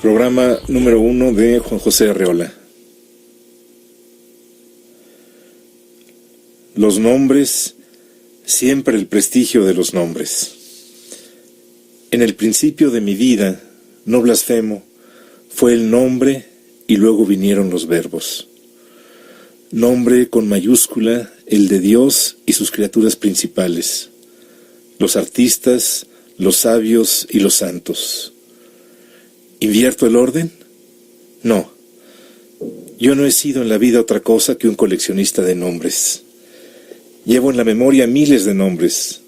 Programa número 1 de Juan José Arreola. Los nombres, siempre el prestigio de los nombres. En el principio de mi vida, no blasfemo, fue el nombre y luego vinieron los verbos. Nombre con mayúscula, el de Dios y sus criaturas principales, los artistas, los sabios y los santos. ¿Invierto el orden? No. Yo no he sido en la vida otra cosa que un coleccionista de nombres. Llevo en la memoria miles de nombres.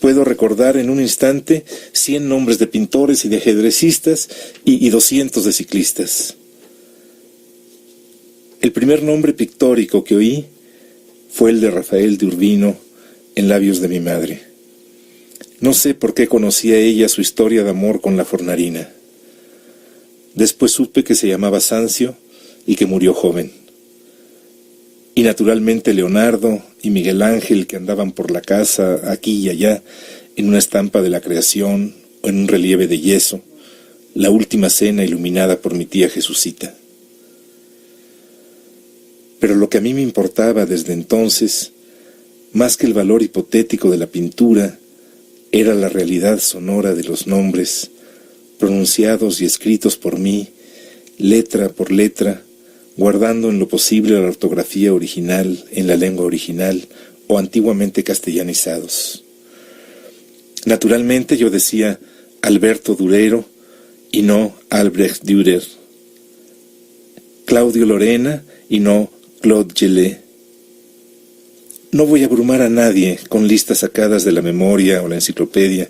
Puedo recordar en un instante 100 nombres de pintores y de ajedrecistas y 200 de ciclistas. El primer nombre pictórico que oí fue el de Rafael de Urbino en labios de mi madre. No sé por qué conocía ella su historia de amor con la Fornarina. Después supe que se llamaba Sancio y que murió joven. Y naturalmente Leonardo y Miguel Ángel, que andaban por la casa aquí y allá en una estampa de la creación o en un relieve de yeso, la última cena iluminada por mi tía Jesucita. Pero lo que a mí me importaba desde entonces, más que el valor hipotético de la pintura, era la realidad sonora de los nombres, pronunciados y escritos por mí, letra por letra, guardando en lo posible la ortografía original en la lengua original o antiguamente castellanizados. Naturalmente yo decía Alberto Durero y no Albrecht Dürer, Claudio Lorena y no Claude Gelée. No voy a abrumar a nadie con listas sacadas de la memoria o la enciclopedia,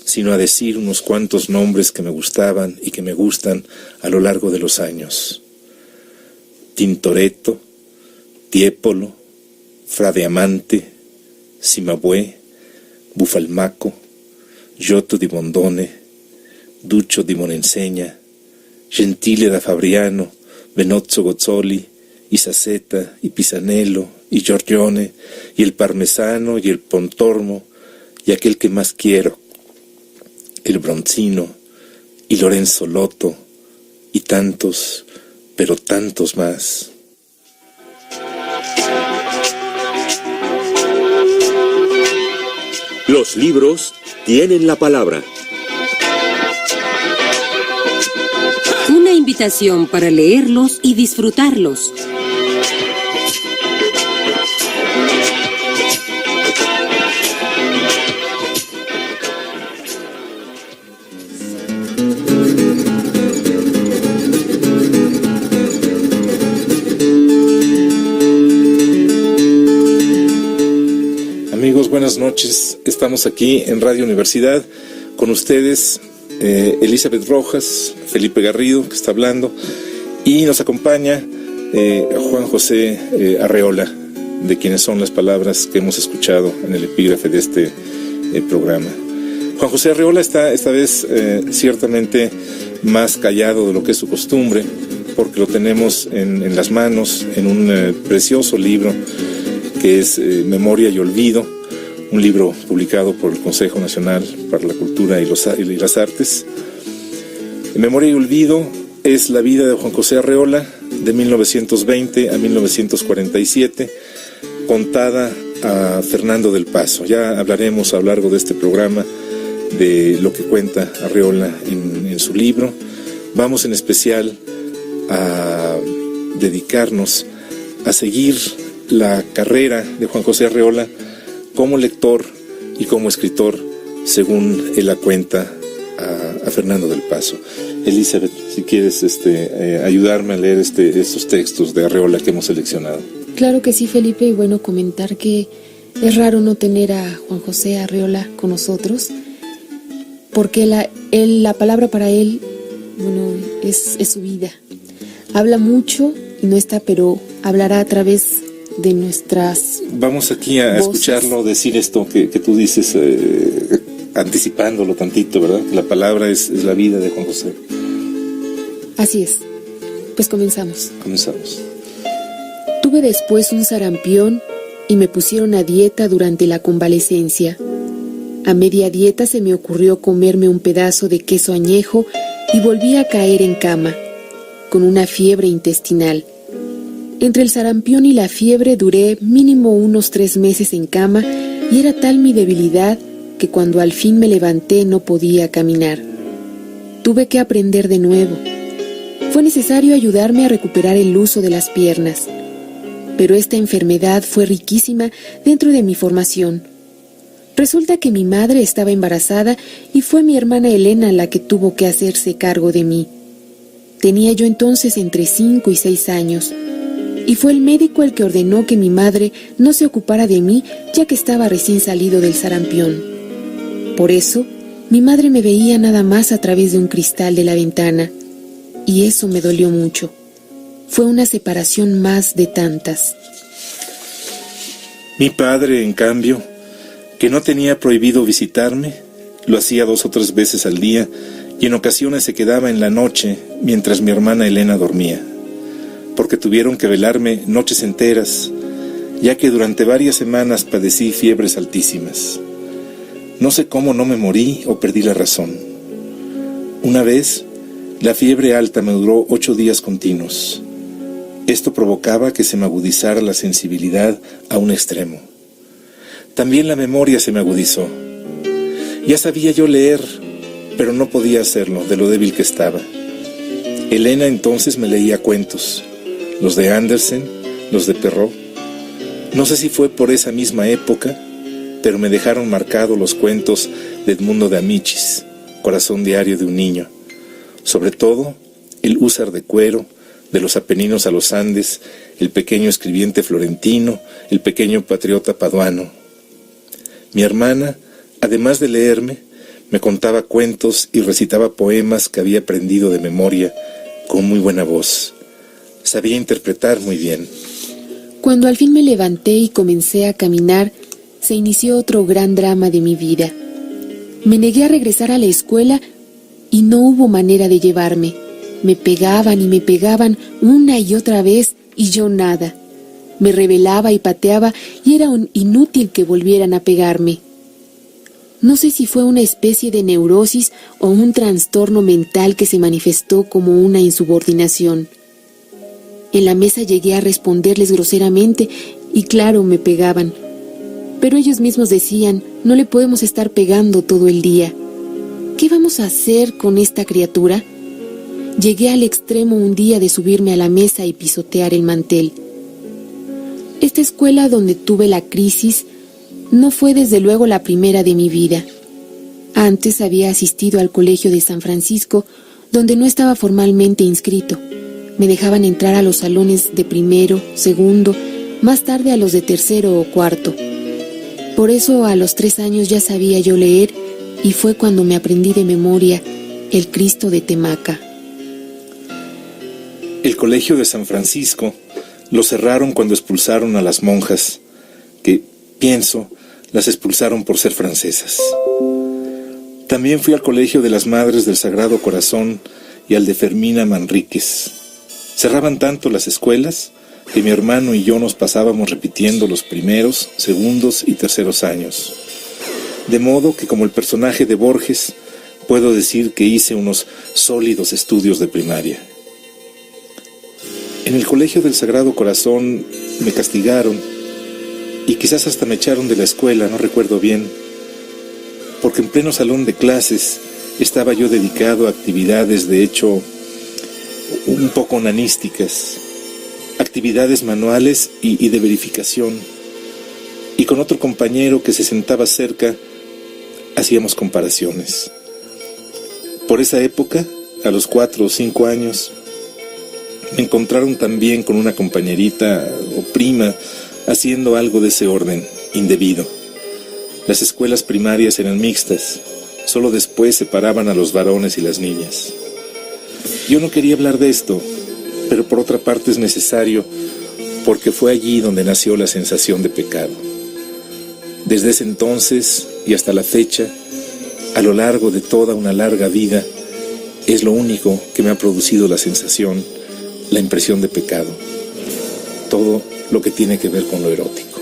sino a decir unos cuantos nombres que me gustaban y que me gustan a lo largo de los años. Tintoretto, Tiepolo, Fra Diamante, Cimabue, Bufalmaco, Giotto di Bondone, Duccio di Monensegna, Gentile da Fabriano, Benozzo Gozzoli, y Saceta, y Pisanello, y Giorgione, y el Parmesano, y el Pontormo, y aquel que más quiero, el Bronzino, y Lorenzo Lotto, y tantos, pero tantos más. Los libros tienen la palabra. Una invitación para leerlos y disfrutarlos. Amigos, buenas noches. Estamos aquí en Radio Universidad con ustedes, Elizabeth Rojas, Felipe Garrido, que está hablando, y nos acompaña Juan José Arreola, de quienes son las palabras que hemos escuchado en el epígrafe de este programa. Juan José Arreola está esta vez ciertamente más callado de lo que es su costumbre, porque lo tenemos en las manos, en un precioso libro que es Memoria y Olvido, un libro publicado por el Consejo Nacional para la Cultura y las Artes. Memoria y Olvido es la vida de Juan José Arreola de 1920 a 1947, contada a Fernando del Paso. Ya hablaremos a lo largo de este programa de lo que cuenta Arreola en su libro. Vamos en especial a dedicarnos a seguir la carrera de Juan José Arreola como lector y como escritor, según él la cuenta a Fernando del Paso. Elizabeth, si quieres ayudarme a leer estos textos de Arreola que hemos seleccionado. Claro que sí, Felipe, y bueno, comentar que es raro no tener a Juan José Arreola con nosotros, porque la palabra para él, bueno, es su vida. Habla mucho y no está, pero hablará a través de nuestras Vamos aquí a voces. Escucharlo decir esto que tú dices, anticipándolo tantito, ¿verdad? Que la palabra es la vida de Juan José. Así es. Pues comenzamos. Comenzamos. Tuve después un sarampión y me pusieron a dieta durante la convalecencia. A media dieta se me ocurrió comerme un pedazo de queso añejo y volví a caer en cama, con una fiebre intestinal. Entre el sarampión y la fiebre duré mínimo unos 3 meses en cama y era tal mi debilidad que cuando al fin me levanté no podía caminar. Tuve que aprender de nuevo. Fue necesario ayudarme a recuperar el uso de las piernas. Pero esta enfermedad fue riquísima dentro de mi formación. Resulta que mi madre estaba embarazada y fue mi hermana Elena la que tuvo que hacerse cargo de mí. Tenía yo entonces entre 5 y 6 años, y fue el médico el que ordenó que mi madre no se ocupara de mí ya que estaba recién salido del sarampión. Por eso, mi madre me veía nada más a través de un cristal de la ventana, y eso me dolió mucho. Fue una separación más de tantas. Mi padre, en cambio, que no tenía prohibido visitarme, lo hacía 2 o 3 veces al día y en ocasiones se quedaba en la noche mientras mi hermana Elena dormía, porque tuvieron que velarme noches enteras, ya que durante varias semanas padecí fiebres altísimas. No sé cómo no me morí o perdí la razón. Una vez, la fiebre alta me duró 8 días continuos. Esto provocaba que se me agudizara la sensibilidad a un extremo. También la memoria se me agudizó. Ya sabía yo leer, pero no podía hacerlo de lo débil que estaba. Elena entonces me leía cuentos, los de Andersen, los de Perrault. No sé si fue por esa misma época, pero me dejaron marcado los cuentos de Edmundo de Amicis, Corazón diario de un niño. Sobre todo, el húsar de cuero, de los Apeninos a los Andes, el pequeño escribiente florentino, el pequeño patriota paduano. Mi hermana, además de leerme, me contaba cuentos y recitaba poemas que había aprendido de memoria con muy buena voz. Sabía interpretar muy bien. Cuando al fin me levanté y comencé a caminar, se inició otro gran drama de mi vida. Me negué a regresar a la escuela y no hubo manera de llevarme. Me pegaban y me pegaban una y otra vez y yo nada. Me rebelaba y pateaba y era inútil que volvieran a pegarme. No sé si fue una especie de neurosis o un trastorno mental que se manifestó como una insubordinación. En la mesa llegué a responderles groseramente y claro, me pegaban. Pero ellos mismos decían, no le podemos estar pegando todo el día. ¿Qué vamos a hacer con esta criatura? Llegué al extremo un día de subirme a la mesa y pisotear el mantel. Esta escuela donde tuve la crisis no fue desde luego la primera de mi vida. Antes había asistido al colegio de San Francisco, donde no estaba formalmente inscrito. Me dejaban entrar a los salones de primero, segundo, más tarde a los de tercero o cuarto. Por eso a los 3 años ya sabía yo leer y fue cuando me aprendí de memoria el Cristo de Temaca. El colegio de San Francisco lo cerraron cuando expulsaron a las monjas, que, pienso, las expulsaron por ser francesas. También fui al colegio de las Madres del Sagrado Corazón y al de Fermina Manríquez. Cerraban tanto las escuelas que mi hermano y yo nos pasábamos repitiendo los primeros, segundos y terceros años. De modo que, como el personaje de Borges, puedo decir que hice unos sólidos estudios de primaria. En el colegio del Sagrado Corazón me castigaron y quizás hasta me echaron de la escuela, no recuerdo bien, porque en pleno salón de clases estaba yo dedicado a actividades de hecho un poco onanísticas, actividades manuales y de verificación, y con otro compañero que se sentaba cerca hacíamos comparaciones. Por esa época, a los 4 o 5 años, me encontraron también con una compañerita o prima haciendo algo de ese orden, indebido. Las escuelas primarias eran mixtas, solo después separaban a los varones y las niñas. Yo no quería hablar de esto, pero por otra parte es necesario, porque fue allí donde nació la sensación de pecado. Desde ese entonces y hasta la fecha, a lo largo de toda una larga vida, es lo único que me ha producido la sensación, la impresión de pecado, todo lo que tiene que ver con lo erótico.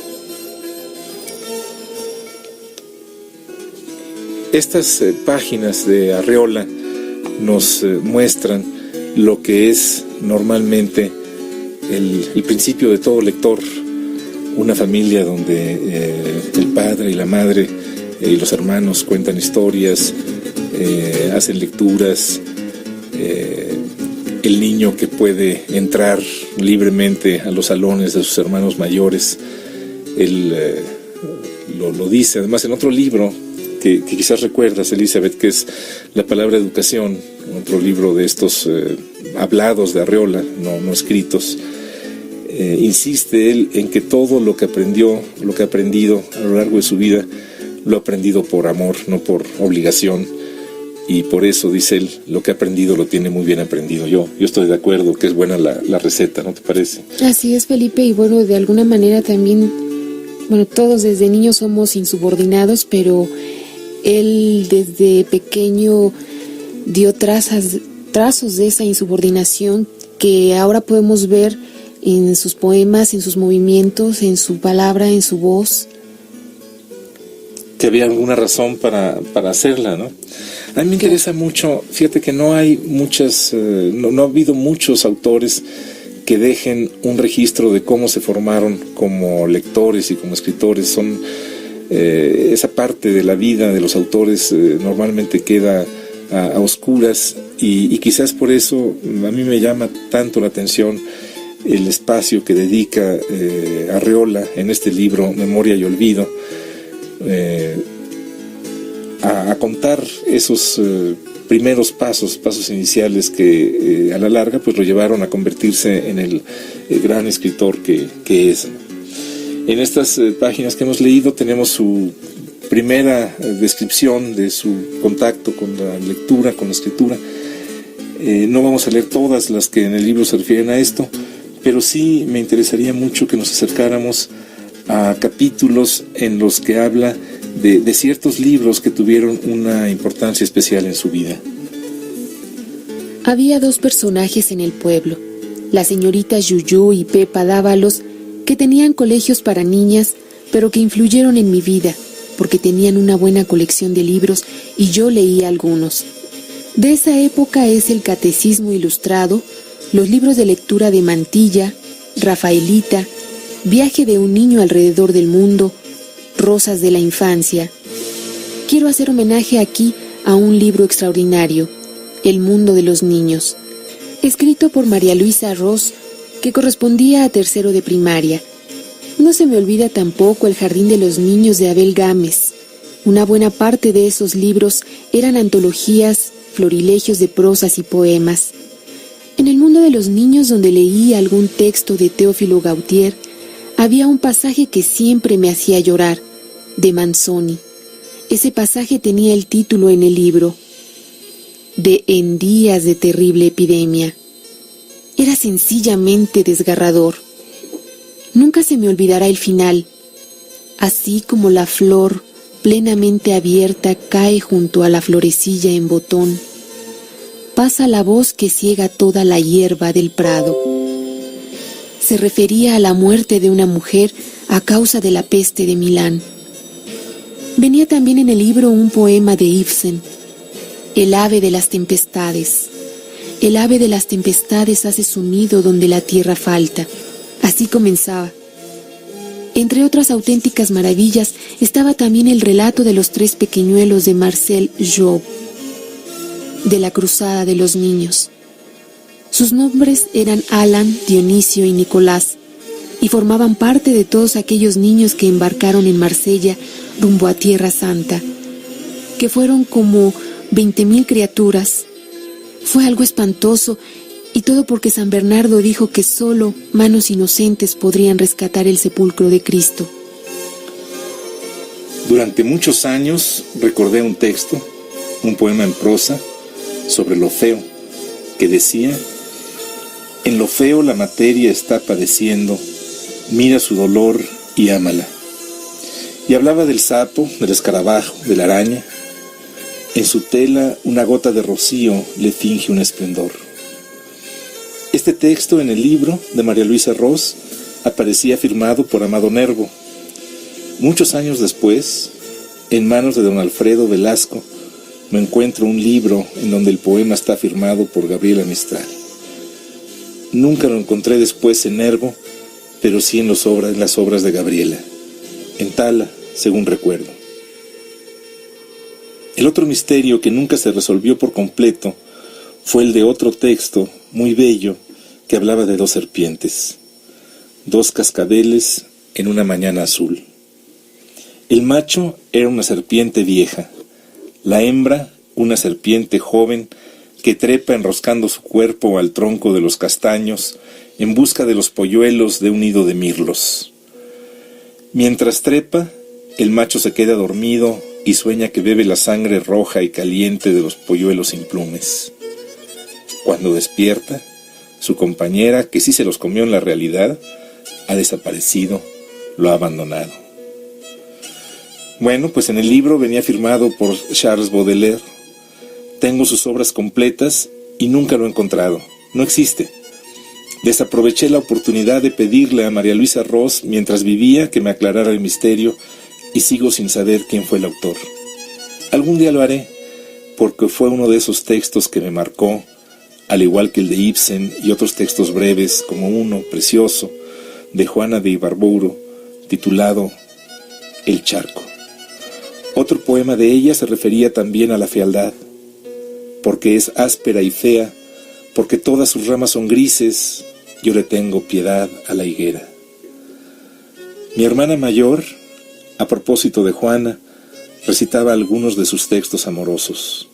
Estas páginas de Arreola nos muestran lo que es normalmente el principio de todo lector, una familia donde el padre y la madre y los hermanos cuentan historias, hacen lecturas, el niño que puede entrar libremente a los salones de sus hermanos mayores, él lo dice, además en otro libro que quizás recuerdas, Elizabeth, que es La palabra educación, otro libro de estos hablados de Arreola, no escritos. Insiste él en que todo lo que aprendió, lo que ha aprendido a lo largo de su vida, lo ha aprendido por amor, no por obligación, y por eso, dice él, lo que ha aprendido lo tiene muy bien aprendido. Yo estoy de acuerdo que es buena la receta, ¿no te parece? Así es, Felipe, y bueno, de alguna manera también, bueno, todos desde niños somos insubordinados, pero él desde pequeño dio trazos de esa insubordinación que ahora podemos ver en sus poemas, en sus movimientos, en su palabra, en su voz. Que había alguna razón para hacerla, ¿no? A mí me interesa mucho, fíjate que no hay muchas, no ha habido muchos autores que dejen un registro de cómo se formaron como lectores y como escritores. Son esa parte de la vida de los autores normalmente queda a oscuras, y quizás por eso a mí me llama tanto la atención el espacio que dedica Arreola en este libro Memoria y Olvido, a contar esos primeros pasos iniciales que a la larga pues lo llevaron a convertirse en el gran escritor que es. En estas páginas que hemos leído tenemos su primera descripción de su contacto con la lectura, con la escritura. No vamos a leer todas las que en el libro se refieren a esto, pero sí me interesaría mucho que nos acercáramos a capítulos en los que habla de ciertos libros que tuvieron una importancia especial en su vida. Había dos personajes en el pueblo, la señorita Yuyú y Pepa Dávalos, que tenían colegios para niñas, pero que influyeron en mi vida, porque tenían una buena colección de libros y yo leía algunos. De esa época es el Catecismo Ilustrado, los libros de lectura de Mantilla, Rafaelita, Viaje de un niño alrededor del mundo, Rosas de la infancia. Quiero hacer homenaje aquí a un libro extraordinario, El mundo de los niños, escrito por María Luisa Ross, que correspondía a tercero de primaria. No se me olvida tampoco El jardín de los niños de Abel Gámez. Una buena parte de esos libros eran antologías, florilegios de prosas y poemas. En El mundo de los niños, donde leí algún texto de Teófilo Gautier, había un pasaje que siempre me hacía llorar, de Manzoni. Ese pasaje tenía el título en el libro, de En días de terrible epidemia. Era sencillamente desgarrador. Nunca se me olvidará el final. Así como la flor plenamente abierta cae junto a la florecilla en botón, pasa la voz que ciega toda la hierba del prado. Se refería a la muerte de una mujer a causa de la peste de Milán. Venía también en el libro un poema de Ibsen, El ave de las tempestades. El ave de las tempestades hace su nido donde la tierra falta. Así comenzaba. Entre otras auténticas maravillas estaba también el relato de los 3 pequeñuelos de Marcel Job, de la Cruzada de los Niños. Sus nombres eran Alan, Dionisio y Nicolás, y formaban parte de todos aquellos niños que embarcaron en Marsella rumbo a Tierra Santa, que fueron como 20.000 criaturas. Fue algo espantoso, y todo porque San Bernardo dijo que solo manos inocentes podrían rescatar el sepulcro de Cristo. Durante muchos años recordé un texto, un poema en prosa, sobre lo feo, que decía: en lo feo la materia está padeciendo, mira su dolor y ámala. Y hablaba del sapo, del escarabajo, de la araña. En su tela una gota de rocío le finge un esplendor. Este texto en el libro de María Luisa Ross aparecía firmado por Amado Nervo. Muchos años después, en manos de don Alfredo Velasco, no encuentro un libro en donde el poema está firmado por Gabriela Mistral. Nunca lo encontré después en Nervo, pero sí en las obras de Gabriela, en Thala, según recuerdo. El otro misterio que nunca se resolvió por completo fue el de otro texto muy bello que hablaba de dos serpientes, dos cascabeles en una mañana azul. El macho era una serpiente vieja, la hembra una serpiente joven que trepa enroscando su cuerpo al tronco de los castaños en busca de los polluelos de un nido de mirlos. Mientras trepa, el macho se queda dormido y sueña que bebe la sangre roja y caliente de los polluelos sin plumes. Cuando despierta, su compañera, que sí se los comió en la realidad, ha desaparecido, lo ha abandonado. Bueno, pues en el libro venía firmado por Charles Baudelaire. Tengo sus obras completas y nunca lo he encontrado. No existe. Desaproveché la oportunidad de pedirle a María Luisa Ross, mientras vivía, que me aclarara el misterio, y sigo sin saber quién fue el autor. Algún día lo haré, porque fue uno de esos textos que me marcó, al igual que el de Ibsen y otros textos breves, como uno precioso de Juana de Ibarburu, titulado El charco. Otro poema de ella se refería también a la fealdad, porque es áspera y fea, porque todas sus ramas son grises, yo le tengo piedad a la higuera. Mi hermana mayor, a propósito de Juana, recitaba algunos de sus textos amorosos.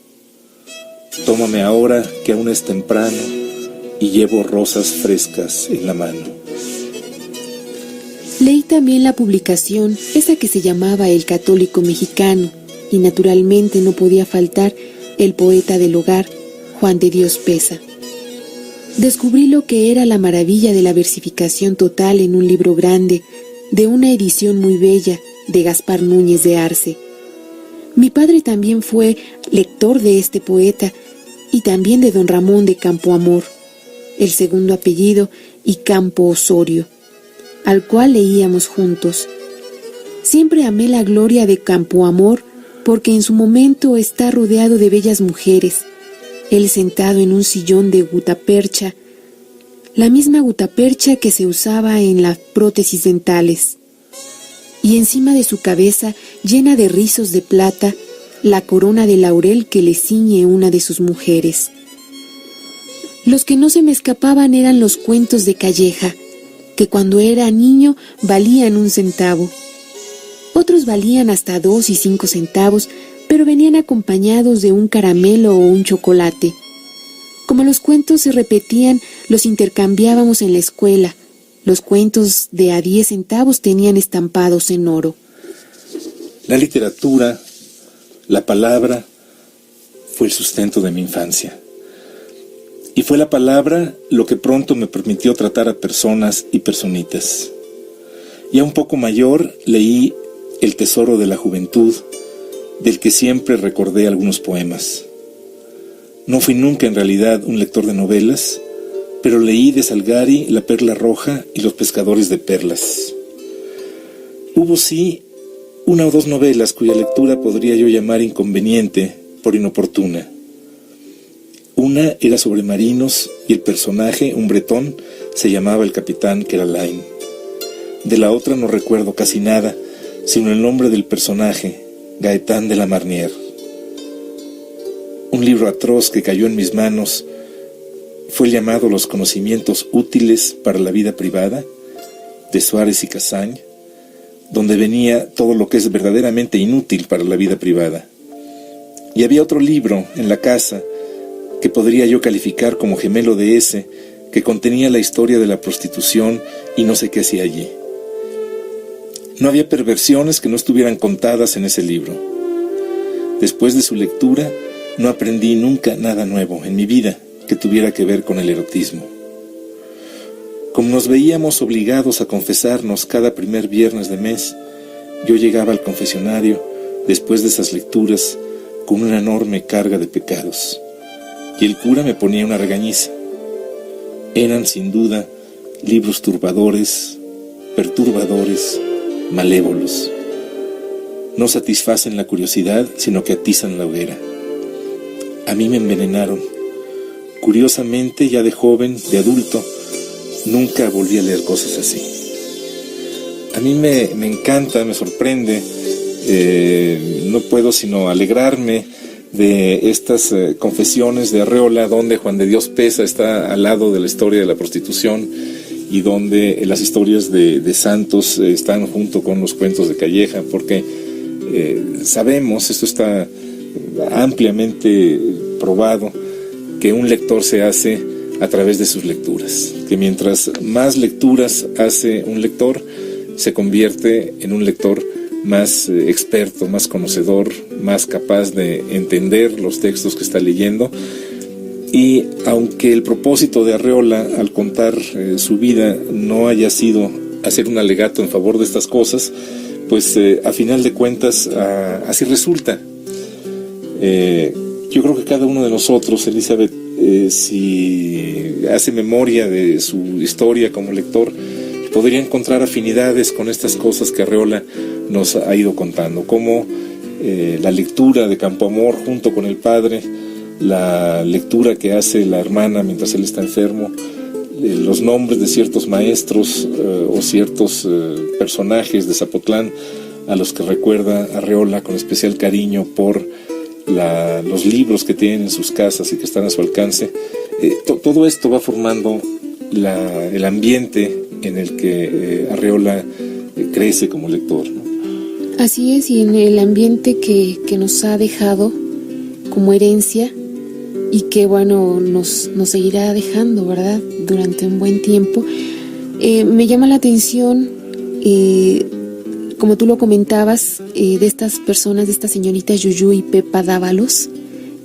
Tómame ahora que aún es temprano y llevo rosas frescas en la mano. Leí también la publicación, esa que se llamaba El Católico Mexicano, y naturalmente no podía faltar el poeta del hogar, Juan de Dios Peza. Descubrí lo que era la maravilla de la versificación total en un libro grande, de una edición muy bella, de Gaspar Núñez de Arce. Mi padre también fue lector de este poeta, y también de don Ramón de Campoamor, el segundo apellido, y Campo Osorio, al cual leíamos juntos. Siempre amé la gloria de Campoamor, porque en su momento está rodeado de bellas mujeres, él sentado en un sillón de gutapercha, la misma gutapercha que se usaba en las prótesis dentales, y encima de su cabeza, llena de rizos de plata, la corona de laurel que le ciñe una de sus mujeres. Los que no se me escapaban eran los cuentos de Calleja, que cuando era niño valían 1 centavo. Otros valían hasta 2 y 5 centavos, pero venían acompañados de un caramelo o un chocolate. Como los cuentos se repetían, los intercambiábamos en la escuela. Los cuentos de a 10 centavos tenían estampados en oro. La literatura, la palabra, fue el sustento de mi infancia. Y fue la palabra lo que pronto me permitió tratar a personas y personitas. Ya un poco mayor leí El tesoro de la juventud, del que siempre recordé algunos poemas. No fui nunca en realidad un lector de novelas, pero leí de Salgari La perla roja y Los pescadores de perlas. Hubo sí 1 o 2 novelas cuya lectura podría yo llamar inconveniente por inoportuna. Una era sobre marinos y el personaje, un bretón, se llamaba el capitán Keralain. De la otra no recuerdo casi nada, sino el nombre del personaje, Gaetán de la Marnière. Un libro atroz que cayó en mis manos fue llamado Los conocimientos útiles para la vida privada, de Suárez y Casañ, donde venía todo lo que es verdaderamente inútil para la vida privada. Y había otro libro en la casa que podría yo calificar como gemelo de ese, que contenía la historia de la prostitución y no sé qué hacía allí. No había perversiones que no estuvieran contadas en ese libro. Después de su lectura, no aprendí nunca nada nuevo en mi vida que tuviera que ver con el erotismo. Como nos veíamos obligados a confesarnos cada primer viernes de mes, yo llegaba al confesionario después de esas lecturas con una enorme carga de pecados, y el cura me ponía una regañiza. Eran sin duda libros turbadores, perturbadores, malévolos. No satisfacen la curiosidad, sino que atizan la hoguera. a mí me envenenaron. Curiosamente, ya de joven, de adulto, nunca volví a leer cosas así. A mí me encanta, me sorprende, no puedo sino alegrarme de estas confesiones de Arreola, donde Juan de Dios Peza está al lado de la historia de la prostitución y donde las historias de santos están junto con los cuentos de Calleja, porque sabemos, esto está ampliamente probado, que un lector se hace a través de sus lecturas, que mientras más lecturas hace un lector, se convierte en un lector más experto, más conocedor, más capaz de entender los textos que está leyendo. Y aunque el propósito de Arreola al contar su vida no haya sido hacer un alegato en favor de estas cosas, pues a final de cuentas así resulta. Yo creo que cada uno de nosotros, Elizabeth, si hace memoria de su historia como lector, podría encontrar afinidades con estas cosas que Arreola nos ha ido contando, como la lectura de Campoamor junto con el padre, la lectura que hace la hermana mientras él está enfermo, los nombres de ciertos maestros o ciertos personajes de Zapotlán a los que recuerda Arreola con especial cariño por los libros que tienen en sus casas y que están a su alcance. Todo esto va formando el ambiente en el que Arreola crece como lector, ¿no? Así es, y en el ambiente que nos ha dejado como herencia y que, bueno, nos seguirá dejando, ¿verdad?, durante un buen tiempo. Me llama la atención, como tú lo comentabas, de estas personas, de estas señoritas Yuyu y Pepa Dávalos,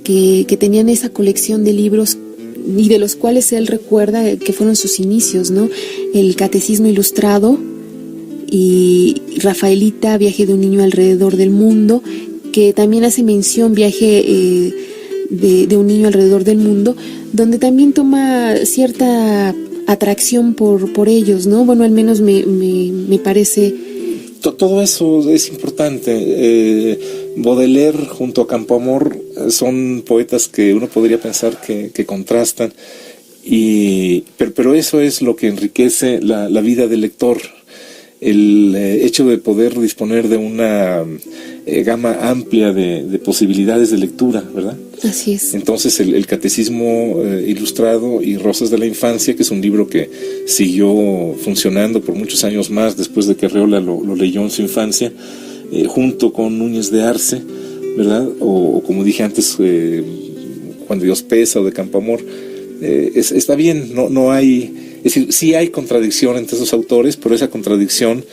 que tenían esa colección de libros y de los cuales él recuerda que fueron sus inicios, ¿no? El Catecismo Ilustrado y Rafaelita, Viaje de un niño alrededor del mundo, que también hace mención Viaje de un niño alrededor del mundo, donde también toma cierta atracción por ellos, ¿no? Bueno, al menos me parece. Todo eso es importante. Baudelaire junto a Campoamor son poetas que uno podría pensar que contrastan, pero eso es lo que enriquece la vida del lector, el hecho de poder disponer de una gama amplia de posibilidades de lectura, ¿verdad? Así es. Entonces el Catecismo Ilustrado y Rosas de la Infancia, que es un libro que siguió funcionando por muchos años más después de que Arreola lo leyó en su infancia, junto con Núñez de Arce, ¿verdad? O como dije antes, Juan de Dios Peza o de Campoamor, está bien, no hay. Es decir, sí hay contradicción entre esos autores, pero esa contradicción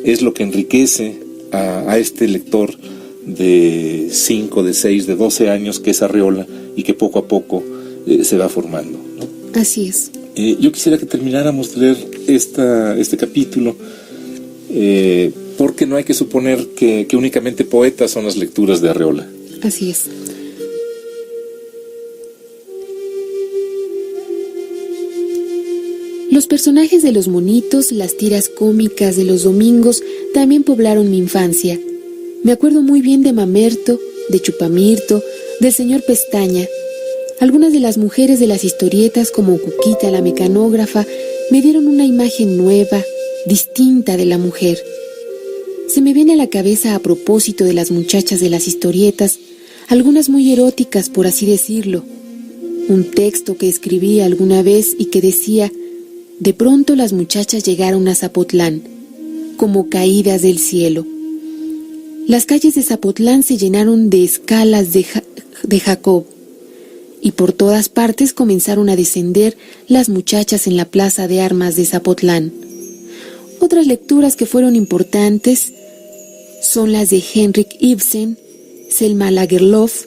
es lo que enriquece a este lector de 5, de 6, de 12 años que es Arreola y que poco a poco se va formando, ¿no? Así es. Yo quisiera que termináramos de leer este capítulo, porque no hay que suponer que únicamente poetas son las lecturas de Arreola. Así es. Los personajes de los monitos, las tiras cómicas de los domingos también poblaron mi infancia. Me acuerdo muy bien de Mamerto, de Chupamirto, del señor Pestaña. Algunas de las mujeres de las historietas, como Cuquita la mecanógrafa, me dieron una imagen nueva, distinta de la mujer. Se me viene a la cabeza, a propósito de las muchachas de las historietas, algunas muy eróticas, por así decirlo. Un texto que escribí alguna vez y que decía: de pronto las muchachas llegaron a Zapotlán, como caídas del cielo. Las calles de Zapotlán se llenaron de escalas de Jacob, y por todas partes comenzaron a descender las muchachas en la plaza de armas de Zapotlán. Otras lecturas que fueron importantes son las de Henrik Ibsen, Selma Lagerlöf,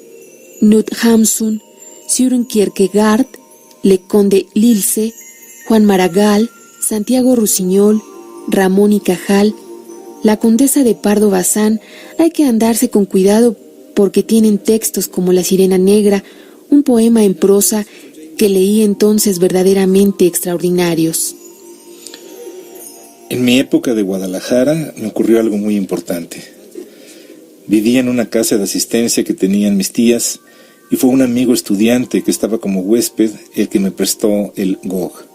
Knut Hamsun, Søren Kierkegaard, Lecón de Lilce, Juan Maragall, Santiago Rusiñol, Ramón y Cajal, la Condesa de Pardo Bazán. Hay que andarse con cuidado porque tienen textos como La Sirena Negra, un poema en prosa que leí entonces verdaderamente extraordinarios. En mi época de Guadalajara me ocurrió algo muy importante. Vivía en una casa de asistencia que tenían mis tías y fue un amigo estudiante que estaba como huésped el que me prestó el Gog.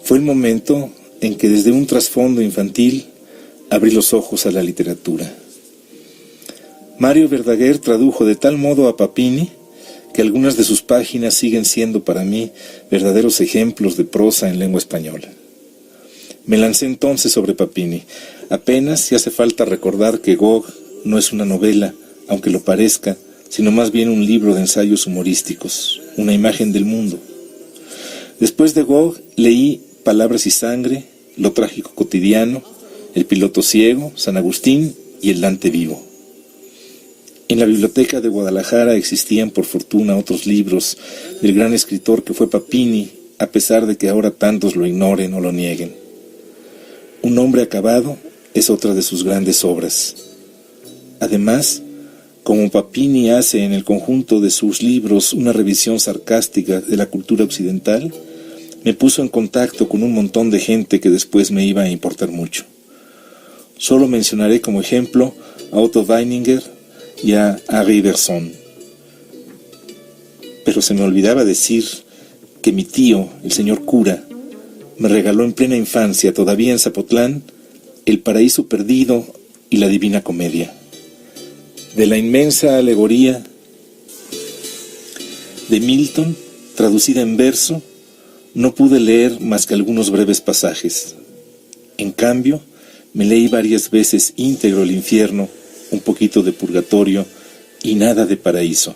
Fue el momento en que desde un trasfondo infantil abrí los ojos a la literatura. Mario Verdaguer tradujo de tal modo a Papini que algunas de sus páginas siguen siendo para mí verdaderos ejemplos de prosa en lengua española. Me lancé entonces sobre Papini. Apenas si hace falta recordar que Gog no es una novela, aunque lo parezca, sino más bien un libro de ensayos humorísticos, una imagen del mundo. Después de Gog leí Palabras y Sangre, Lo Trágico Cotidiano, El Piloto Ciego, San Agustín y El Dante Vivo. En la biblioteca de Guadalajara existían por fortuna otros libros del gran escritor que fue Papini, a pesar de que ahora tantos lo ignoren o lo nieguen. Un hombre acabado es otra de sus grandes obras. Además, como Papini hace en el conjunto de sus libros una revisión sarcástica de la cultura occidental, me puso en contacto con un montón de gente que después me iba a importar mucho. Solo mencionaré como ejemplo a Otto Weininger y a Henri Bergson. Pero se me olvidaba decir que mi tío, el señor cura, me regaló en plena infancia, todavía en Zapotlán, El Paraíso Perdido y la Divina Comedia. De la inmensa alegoría de Milton, traducida en verso, no pude leer más que algunos breves pasajes. En cambio, me leí varias veces íntegro El Infierno, un poquito de Purgatorio y nada de Paraíso.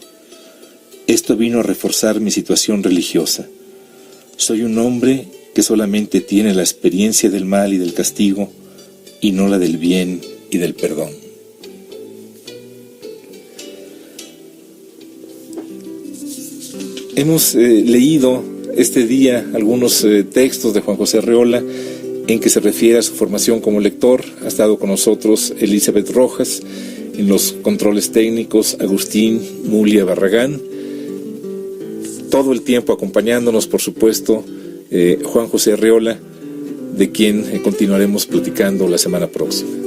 Esto vino a reforzar mi situación religiosa. Soy un hombre que solamente tiene la experiencia del mal y del castigo y no la del bien y del perdón. Hemos leído este día algunos textos de Juan José Arreola en que se refiere a su formación como lector. Ha estado con nosotros Elizabeth Rojas, en los controles técnicos Agustín Mulia Barragán, todo el tiempo acompañándonos, por supuesto, Juan José Arreola, de quien continuaremos platicando la semana próxima.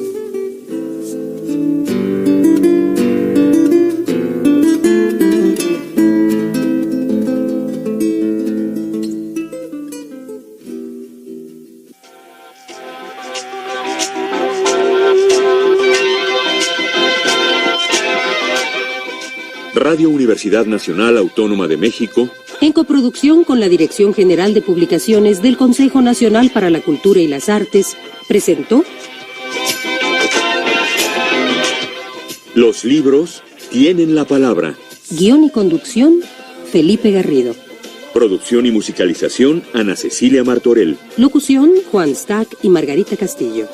Radio Universidad Nacional Autónoma de México, en coproducción con la Dirección General de Publicaciones del Consejo Nacional para la Cultura y las Artes, presentó Los libros tienen la palabra. Guión y conducción, Felipe Garrido. Producción y musicalización, Ana Cecilia Martorell. Locución, Juan Stack y Margarita Castillo.